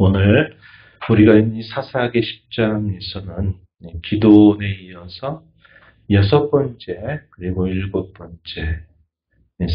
오늘 우리가 이 사사기 10장에서는 기도원에 이어서 6번째 그리고 7번째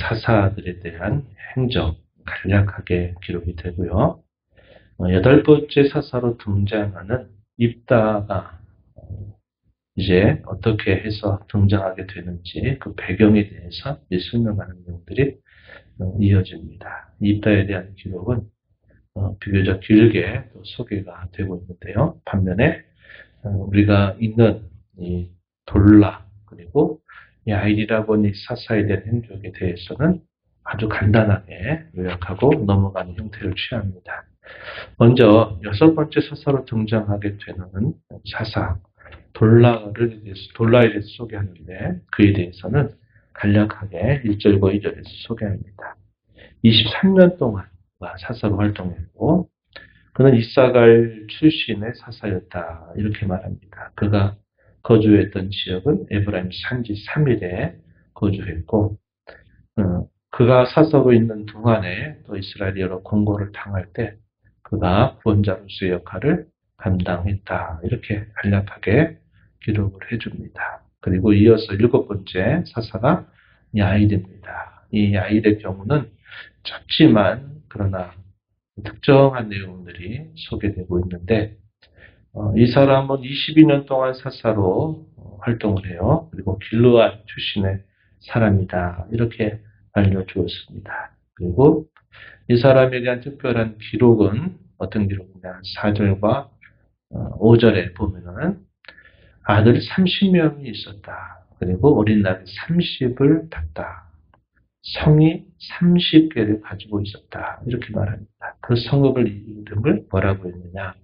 사사들에 대한 행적 간략하게 기록이 되고요. 8번째 사사로 등장하는 입다가 이제 어떻게 해서 등장하게 되는지 그 배경에 대해서 설명하는 내용들이 이어집니다. 입다에 대한 기록은 비교적 길게 소개가 되고 있는데요. 반면에 우리가 읽는 이 돌라 그리고 야일이라고 하는 이 사사에 대한 행적에 대해서는 아주 간단하게 요약하고 넘어가는 형태를 취합니다. 먼저 6번째 사사로 등장하게 되는 사사 돌라에 대해서 소개하는데 그에 대해서는 간략하게 1절과 2절에서 소개합니다. 23년 동안 사사로 활동했고 그는 이사갈 출신의 사사였다 이렇게 말합니다. 그가 거주했던 지역은 에브라임 산지 3일에 거주했고 그가 사사로 있는 동안에 또 이스라엘이 여러 공고를 당할 때 그가 구원자로서의 역할을 감당했다 이렇게 간략하게 기록을 해줍니다. 그리고 이어서 7번째 사사가 야일입니다. 이 야일의 경우는 짧지만 그러나 특정한 내용들이 소개되고 있는데 이 사람은 22년 동안 사사로 활동을 해요. 그리고 길르앗 출신의 사람이다 이렇게 알려주었습니다. 그리고 이 사람에 대한 특별한 기록은 어떤 기록이냐 4절과 5절에 보면은 아들 30명이 있었다. 그리고 어린 나이 30을 탔다. 성이 30개를 가지고 있었다. 이렇게 말합니다. 그 성읍을 이름을 뭐라고 했느냐?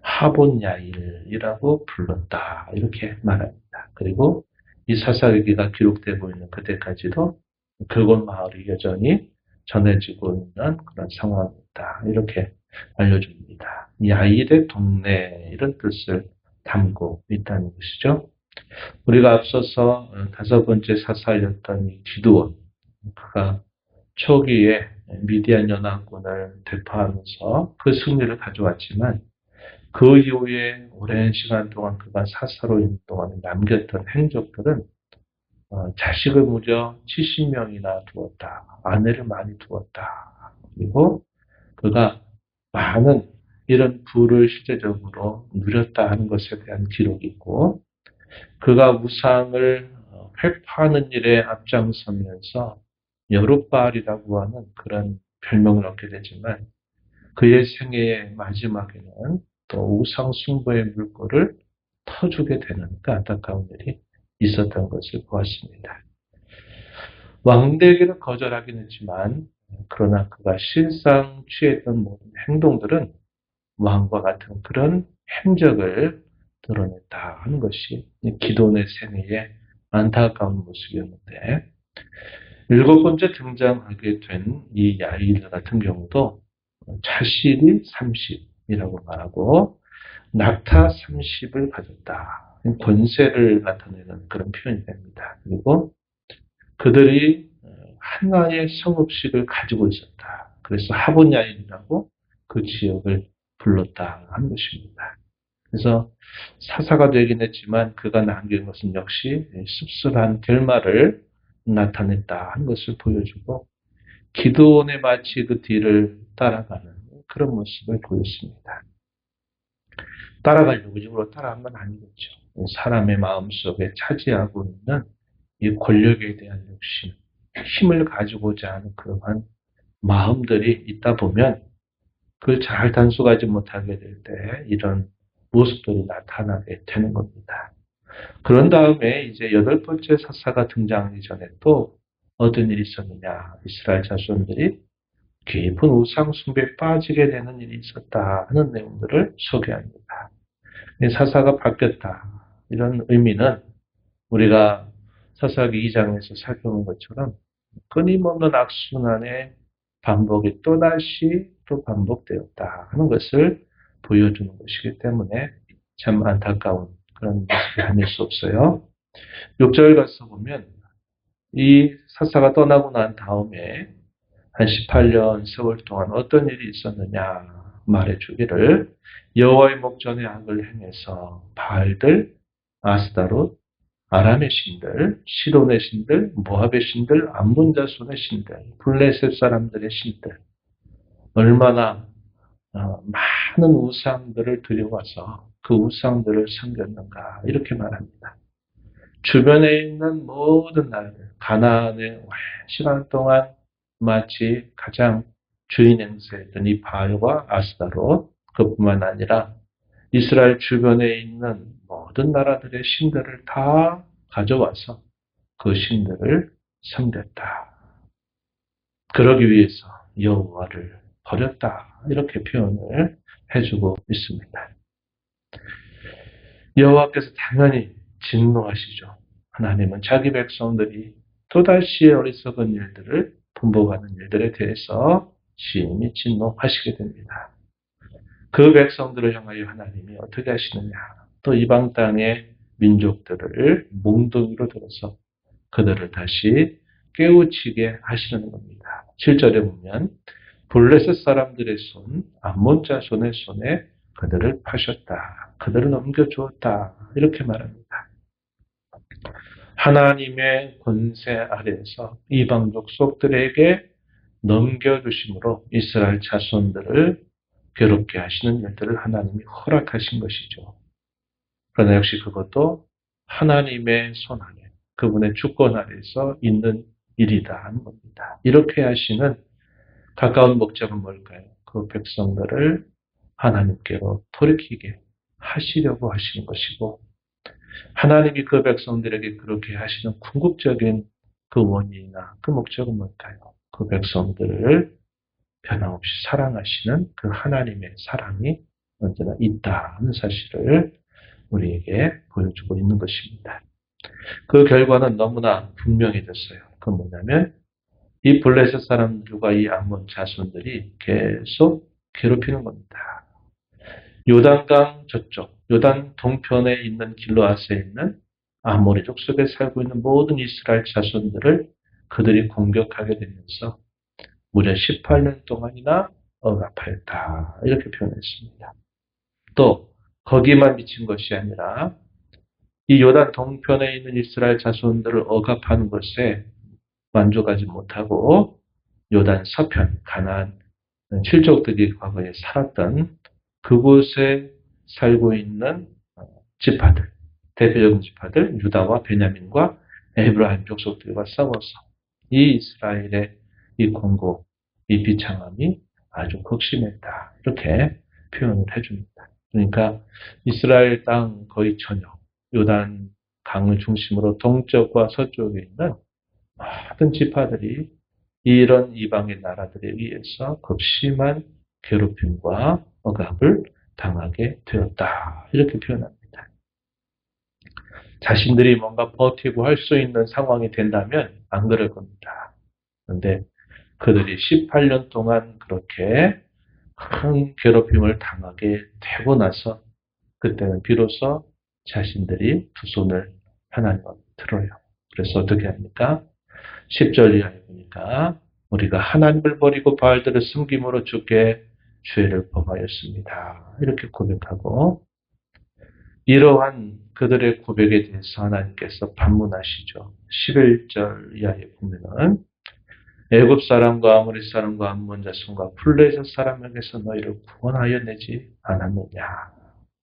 하본야일이라고 불렀다. 이렇게 말합니다. 그리고 이 사사기가 기록되고 있는 그때까지도 그곳 마을이 여전히 전해지고 있는 그런 상황이다. 이렇게 알려줍니다. 야일의 동네 이런 뜻을 담고 있다는 것이죠. 우리가 앞서서 5번째 사사였던 이 기드온 그가 초기에 미디안 연합군을 대파하면서 그 승리를 가져왔지만 그 이후에 오랜 시간 동안 그가 사사로 있는 동안에 남겼던 행적들은 자식을 무려 70명이나 두었다. 아내를 많이 두었다. 그리고 그가 많은 이런 부를 실제적으로 누렸다 하는 것에 대한 기록이 있고 그가 우상을 회파하는 일에 앞장서면서 여룻바알이라고 하는 그런 별명을 얻게 되지만 그의 생애의 마지막에는 또 우상 숭배의 물꼬를 터주게 되는 그 안타까운 일이 있었던 것을 보았습니다. 왕되기를 거절하긴 했지만 그러나 그가 실상 취했던 모든 행동들은 왕과 같은 그런 행적을 드러냈다 하는 것이 기도원의 생애의 안타까운 모습이었는데 7번째 등장하게 된 이 야일 같은 경우도 자실이 30이라고 말하고 낙타 30을 가졌다. 권세를 나타내는 그런 표현이 됩니다. 그리고 그들이 하나의 성읍식을 가지고 있었다. 그래서 하본야일이라고 그 지역을 불렀다 하는 것입니다. 그래서 사사가 되긴 했지만 그가 남긴 것은 역시 씁쓸한 결말을 나타냈다 하는 것을 보여주고 기드온에 마치 그 뒤를 따라가는 그런 모습을 보였습니다. 따라가려고 일부러 따라한 건 아니겠죠. 사람의 마음속에 차지하고 있는 이 권력에 대한 욕심, 힘을 가지고자 하는 그러한 마음들이 있다 보면 그 잘 단속하지 못하게 될 때 이런 모습들이 나타나게 되는 겁니다. 그런 다음에 이제 8번째 사사가 등장하기 전에 또 어떤 일이 있었느냐. 이스라엘 자손들이 깊은 우상 숭배에 빠지게 되는 일이 있었다 하는 내용들을 소개합니다. 사사가 바뀌었다. 이런 의미는 우리가 사사기 2장에서 살펴본 것처럼 끊임없는 악순환의 반복이 또다시 또 반복되었다 하는 것을 보여주는 것이기 때문에 참 안타까운 그런 모습이 아닐 수 없어요. 6절 가서 보면 이 사사가 떠나고 난 다음에 한 18년 세월 동안 어떤 일이 있었느냐 말해주기를 여호와의 목전에 악을 행해서 바알들, 아스다롯, 아람의 신들, 시돈의 신들, 모압의 신들, 암몬 자손의 신들, 블레셋 사람들의 신들 얼마나 많은 우상들을 들여와서 그 우상들을 섬겼는가 이렇게 말합니다. 주변에 있는 모든 나라들, 가나안에 시간 동안 마치 가장 주인 행세했던 이 바알과 아스다롯, 그뿐만 아니라 이스라엘 주변에 있는 모든 나라들의 신들을 다 가져와서 그 신들을 섬겼다. 그러기 위해서 여호와를 버렸다. 이렇게 표현을 해주고 있습니다. 여호와께서 당연히 진노하시죠. 하나님은 자기 백성들이 또다시 어리석은 일들을 분복하는 일들에 대해서 심히 진노하시게 됩니다. 그 백성들을 향하여 하나님이 어떻게 하시느냐. 또 이방 땅의 민족들을 몽둥이로 들어서 그들을 다시 깨우치게 하시는 겁니다. 7절에 보면 블레셋 사람들의 손, 암몬 자손의 손에 그들을 파셨다. 그들을 넘겨주었다. 이렇게 말합니다. 하나님의 권세 아래에서 이방 족속들에게 넘겨주심으로 이스라엘 자손들을 괴롭게 하시는 일들을 하나님이 허락하신 것이죠. 그러나 역시 그것도 하나님의 손 안에, 그분의 주권 아래에서 있는 일이다 하는 겁니다. 이렇게 하시는 가까운 목적은 뭘까요? 그 백성들을 하나님께로 돌이키게 하시려고 하시는 것이고, 하나님이 그 백성들에게 그렇게 하시는 궁극적인 그 원인이나 그 목적은 뭘까요? 그 백성들을 변함없이 사랑하시는 그 하나님의 사랑이 언제나 있다는 사실을 우리에게 보여주고 있는 것입니다. 그 결과는 너무나 분명해졌어요. 그건 뭐냐면 이 블레셋 사람들과 이 암몬 자손들이 계속 괴롭히는 겁니다. 요단강 저쪽, 요단 동편에 있는 길르앗에 있는 아모리 족속에 살고 있는 모든 이스라엘 자손들을 그들이 공격하게 되면서 무려 18년 동안이나 억압하였다. 이렇게 표현했습니다. 또 거기만 미친 것이 아니라 이 요단 동편에 있는 이스라엘 자손들을 억압하는 것에 만족하지 못하고 요단 서편, 가나안 칠족들이 과거에 살았던 그곳에 살고 있는 지파들, 대표적인 지파들, 유다와 베냐민과 에브라임 족속들과 싸워서 이 이스라엘의 이 공고, 이 비참함이 아주 극심했다. 이렇게 표현을 해줍니다. 그러니까 이스라엘 땅 거의 전역, 요단 강을 중심으로 동쪽과 서쪽에 있는 모든 지파들이 이런 이방의 나라들에 의해서 극심한 괴롭힘과 억압을 당하게 되었다. 이렇게 표현합니다. 자신들이 뭔가 버티고 할 수 있는 상황이 된다면 안 그럴 겁니다. 그런데 그들이 18년 동안 그렇게 큰 괴롭힘을 당하게 되고 나서 그때는 비로소 자신들이 두 손을 하나님 앞에 들어요. 그래서 어떻게 합니까? 10절 이하에 보니까 우리가 하나님을 버리고 바알들을 숨김으로 주께 죄를 범하였습니다. 이렇게 고백하고 이러한 그들의 고백에 대해서 하나님께서 반문하시죠. 11절 이하에 보면은 애굽 사람과 아모리 사람과 암몬 자손과 블레셋 사람에게서 너희를 구원하여 내지 않았느냐.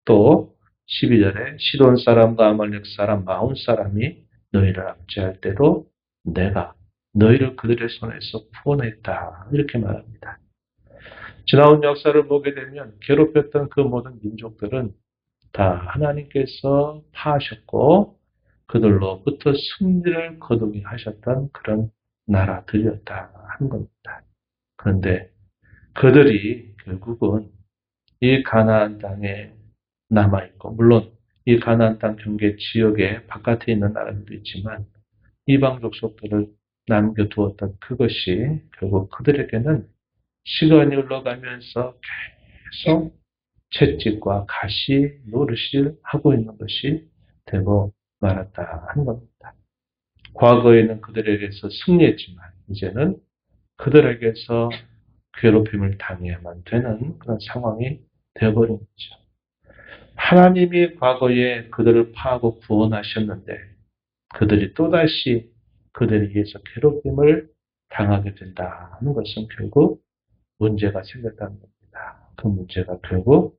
또 12절에 시돈 사람과 아말렉 사람 마온 사람이 너희를 압제할 때도 내가 너희를 그들의 손에서 구원했다. 이렇게 말합니다. 지나온 역사를 보게 되면 괴롭혔던 그 모든 민족들은 다 하나님께서 파하셨고 그들로부터 승리를 거두게 하셨던 그런 나라들이었다 하는 겁니다. 그런데 그들이 결국은 이 가나안 땅에 남아있고 물론 이 가나안 땅 경계 지역의 바깥에 있는 나라들도 있지만 이방 족속들을 남겨두었던 그것이 결국 그들에게는 시간이 흘러가면서 계속 채찍과 가시 노릇을 하고 있는 것이 되고 말았다 하는 겁니다. 과거에는 그들에게서 승리했지만 이제는 그들에게서 괴롭힘을 당해야만 되는 그런 상황이 되어버린 거죠. 하나님이 과거에 그들을 파하고 구원하셨는데 그들이 또다시 그들에 의해서 괴롭힘을 당하게 된다는 것은 결국 문제가 생겼다는 겁니다. 그 문제가 결국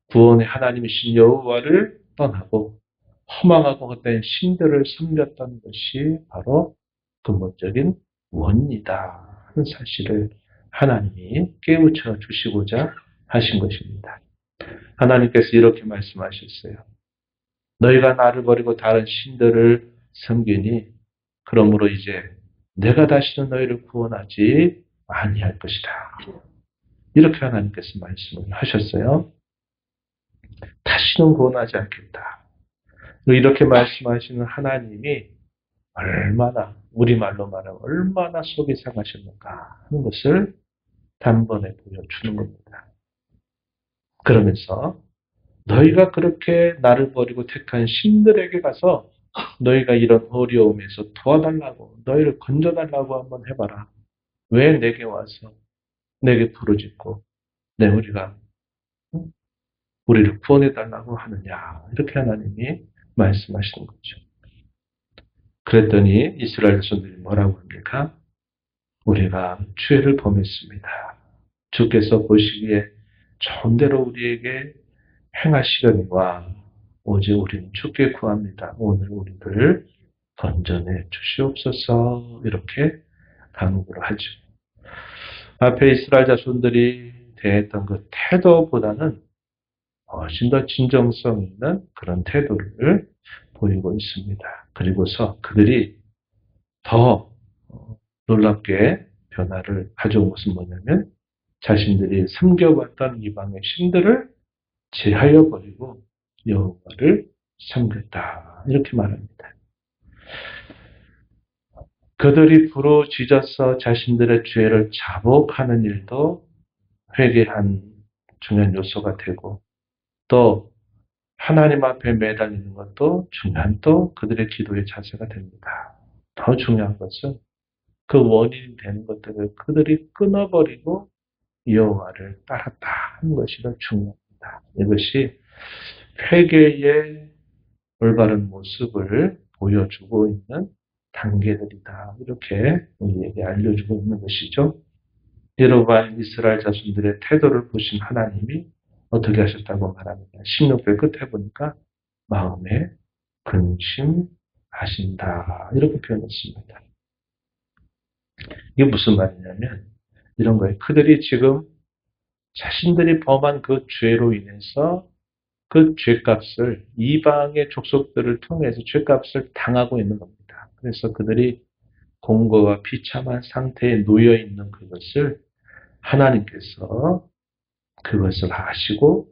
구원의 하나님이신 여호와를 떠나고 허망하고 헛된 신들을 섬겼던 것이 바로 근본적인 원인이다 하는 사실을 하나님이 깨우쳐 주시고자 하신 것입니다. 하나님께서 이렇게 말씀하셨어요. 너희가 나를 버리고 다른 신들을 섬기니 그러므로 이제 내가 다시는 너희를 구원하지 아니할 것이다. 이렇게 하나님께서 말씀을 하셨어요. 다시는 구원하지 않겠다. 이렇게 말씀하시는 하나님이 얼마나 우리말로 말하면 얼마나 속이 상하셨는가 하는 것을 단번에 보여주는 겁니다. 그러면서 너희가 그렇게 나를 버리고 택한 신들에게 가서 너희가 이런 어려움에서 도와달라고 너희를 건져달라고 한번 해봐라. 왜 내게 와서 내게 부르짖고 우리를 구원해달라고 하느냐 이렇게 하나님이 말씀하시는 거죠. 그랬더니 이스라엘 자손들이 뭐라고 합니까? 우리가 죄를 범했습니다. 주께서 보시기에 좋은 대로 우리에게 행하시려니와 오직 우리는 주께 구합니다. 오늘 우리를 건져내 주시옵소서 이렇게 간구를 하죠. 앞에 이스라엘 자손들이 대했던 그 태도보다는 훨씬 더 진정성 있는 그런 태도를 보이고 있습니다. 그리고서 그들이 더 놀랍게 변화를 가져온 것은 뭐냐면 자신들이 섬겨왔던 이방의 신들을 제하여 버리고 여호와를 섬겼다. 이렇게 말합니다. 그들이 부르짖어서 자신들의 죄를 자복하는 일도 회개한 중요한 요소가 되고 또 하나님 앞에 매달리는 것도 중요한 또 그들의 기도의 자세가 됩니다. 더 중요한 것은 그 원인이 되는 것들을 그들이 끊어버리고 여호와를 따랐다 하는 것이 더 중요합니다. 이것이 회개의 올바른 모습을 보여주고 있는 단계들이다. 이렇게 우리에게 알려주고 있는 것이죠. 여러분 이스라엘 자손들의 태도를 보신 하나님이 어떻게 하셨다고 말합니다. 16절 끝에 보니까 마음에 근심하신다. 이렇게 표현했습니다. 이게 무슨 말이냐면 이런 거예요. 그들이 지금 자신들이 범한 그 죄로 인해서 그 죄값을 이방의 족속들을 통해서 죄값을 당하고 있는 겁니다. 그래서 그들이 공고와 비참한 상태에 놓여 있는 그것을 하나님께서 그것을 아시고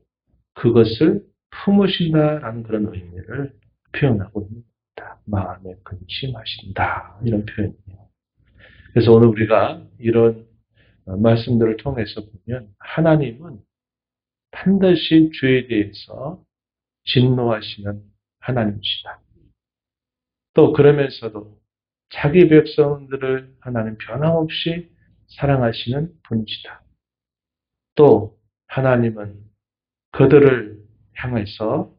그것을 품으신다라는 그런 의미를 표현하고 있는 겁니다. 마음에 근심하신다 이런 표현이에요. 그래서 오늘 우리가 이런 말씀들을 통해서 보면 하나님은 반드시 죄에 대해서 진노하시는 하나님이시다. 또 그러면서도 자기 백성들을 하나님 변함없이 사랑하시는 분이시다. 또 하나님은 그들을 향해서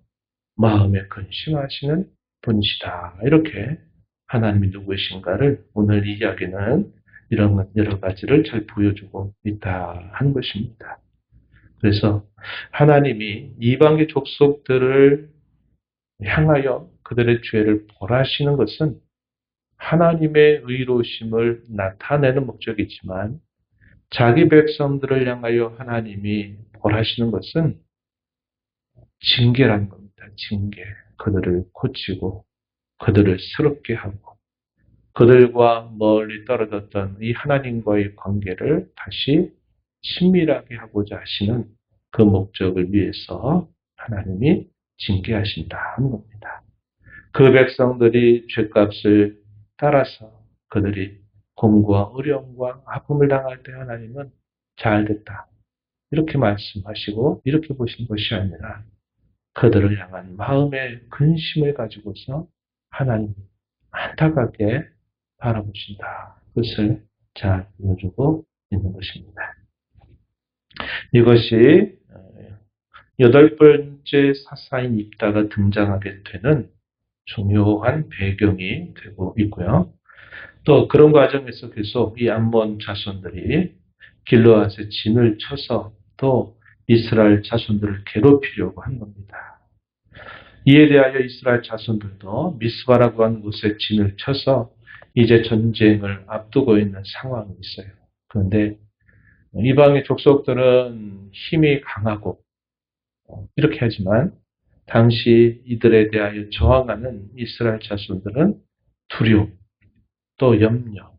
마음에 근심하시는 분이시다. 이렇게 하나님이 누구이신가를 오늘 이 이야기는 이런 여러 가지를 잘 보여주고 있다 하는 것입니다. 그래서 하나님이 이방의 족속들을 향하여 그들의 죄를 벌하시는 것은 하나님의 의로우심을 나타내는 목적이지만 자기 백성들을 향하여 하나님이 벌하시는 것은 징계라는 겁니다. 징계. 그들을 고치고 그들을 새롭게 하고 그들과 멀리 떨어졌던 이 하나님과의 관계를 다시 친밀하게 하고자 하시는 그 목적을 위해서 하나님이 징계하신다는 겁니다. 그 백성들이 죄값을 따라서 그들이 공고와 어려움과 아픔을 당할 때 하나님은 잘됐다. 이렇게 말씀하시고 이렇게 보신 것이 아니라 그들을 향한 마음의 근심을 가지고서 하나님이 안타깝게 바라보신다. 그것을 잘 보여주고 있는 것입니다. 이것이 여덟 번째 사사인 입다가 등장하게 되는 중요한 배경이 되고 있고요. 또 그런 과정에서 계속 이 암몬 자손들이 길르앗에 진을 쳐서 또 이스라엘 자손들을 괴롭히려고 한 겁니다. 이에 대하여 이스라엘 자손들도 미스바라고 하는 곳에 진을 쳐서 이제 전쟁을 앞두고 있는 상황이 있어요. 그런데 이방의 족속들은 힘이 강하고 이렇게 하지만 당시 이들에 대하여 저항하는 이스라엘 자손들은 두려움, 또 염려,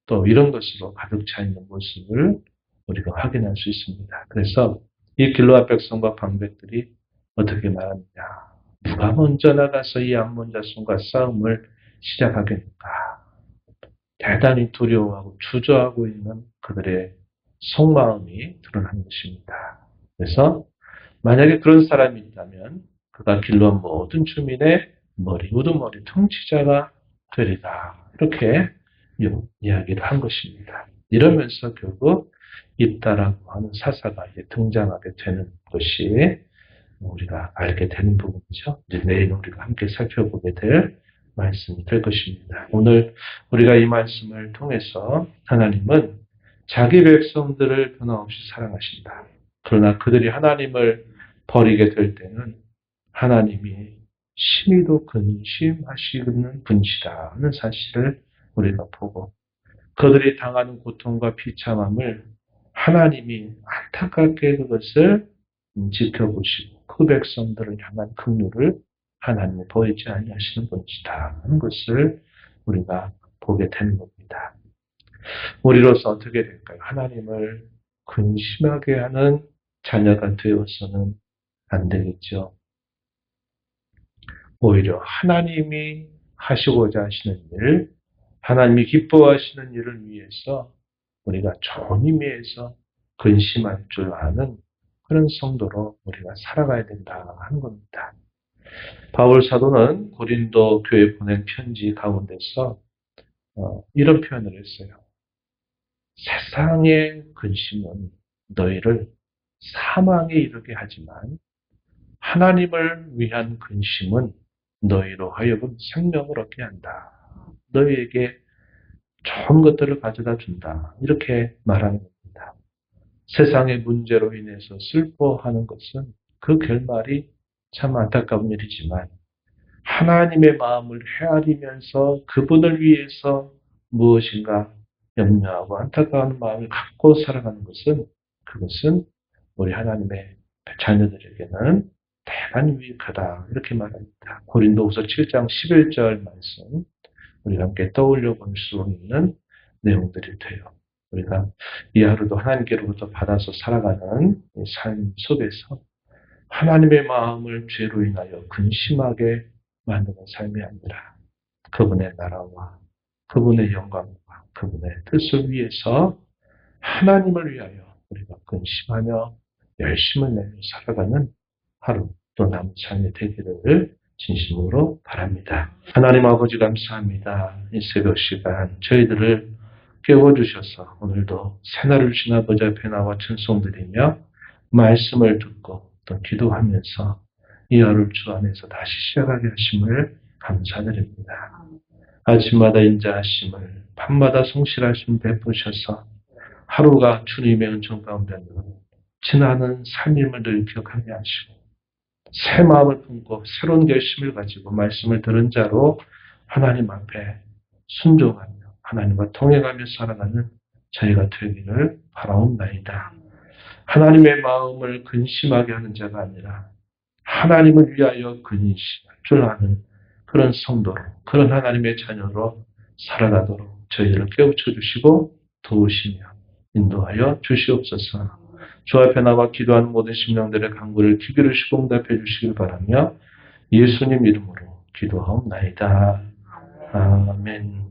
또 이런 것으로 가득 차 있는 모습을 우리가 확인할 수 있습니다. 그래서 이 길르앗 백성과 방백들이 어떻게 말합니까? 누가 먼저 나가서 이 암몬 자손과 싸움을 시작하겠는가? 대단히 두려워하고 주저하고 있는 그들의 속마음이 드러난 것입니다. 그래서 만약에 그런 사람이 있다면 그가 길르앗 모든 주민의 우두머리 통치자가 되리다. 이렇게 이야기를 한 것입니다. 이러면서 결국 입다라고 하는 사사가 등장하게 되는 것이 우리가 알게 되는 부분이죠. 이제 내일 우리가 함께 살펴보게 될 말씀이 될 것입니다. 오늘 우리가 이 말씀을 통해서 하나님은 자기 백성들을 변함없이 사랑하신다. 그러나 그들이 하나님을 버리게 될 때는 하나님이 심히도 근심하시는 분이시다 하는 사실을 우리가 보고 그들이 당하는 고통과 비참함을 하나님이 안타깝게 그것을 지켜보시고 그 백성들을 향한 긍휼을 하나님이 보이지 아니하시는 분이시다 하는 것을 우리가 보게 되는 겁니다. 우리로서 어떻게 될까요? 하나님을 근심하게 하는 자녀가 되어서는 안 되겠죠. 오히려 하나님이 하시고자 하시는 일, 하나님이 기뻐하시는 일을 위해서 우리가 좋은 의미에서 근심할 줄 아는 그런 성도로 우리가 살아가야 된다 하는 겁니다. 바울 사도는 고린도 교회에 보낸 편지 가운데서 이런 표현을 했어요. 세상의 근심은 너희를 사망에 이르게 하지만 하나님을 위한 근심은 너희로 하여금 생명을 얻게 한다. 너희에게 좋은 것들을 가져다 준다. 이렇게 말하는 겁니다. 세상의 문제로 인해서 슬퍼하는 것은 그 결말이 참 안타까운 일이지만 하나님의 마음을 헤아리면서 그분을 위해서 무엇인가 염려하고 안타까운 마음을 갖고 살아가는 것은 그것은 우리 하나님의 자녀들에게는 대단히 유익하다. 이렇게 말합니다. 고린도후서 7장 11절 말씀 우리가 함께 떠올려 볼 수 있는 내용들이 돼요. 우리가 이 하루도 하나님께로부터 받아서 살아가는 삶 속에서 하나님의 마음을 죄로 인하여 근심하게 만드는 삶이 아니라 그분의 나라와 그분의 영광과 그분의 뜻을 위해서 하나님을 위하여 우리가 근심하며 열심을 내며 살아가는 하루 또 남은 삶이 되기를 진심으로 바랍니다. 하나님 아버지 감사합니다. 이 새벽 시간 저희들을 깨워주셔서 오늘도 새날을 주신 아버지 앞에 나와 찬송드리며 말씀을 듣고 또 기도하면서 이 하루를 주 안에서 다시 시작하게 하심을 감사드립니다. 아침마다 인자하심을 밤마다 성실하심 베푸셔서 하루가 주님의 은총 가운데 지나는 삶임을 늘 기억하게 하시고 새 마음을 품고 새로운 결심을 가지고 말씀을 들은 자로 하나님 앞에 순종하며 하나님과 통행하며 살아가는 저희가 되기를 바라옵나이다. 하나님의 마음을 근심하게 하는 자가 아니라 하나님을 위하여 근심할 줄 아는 그런 성도로 그런 하나님의 자녀로 살아가도록 저희를 깨우쳐 주시고 도우시며 인도하여 주시옵소서. 주 앞에 나와 기도하는 모든 심령들의 간구를 기기를 시공답해 주시길 바라며 예수님 이름으로 기도하옵나이다. 아멘.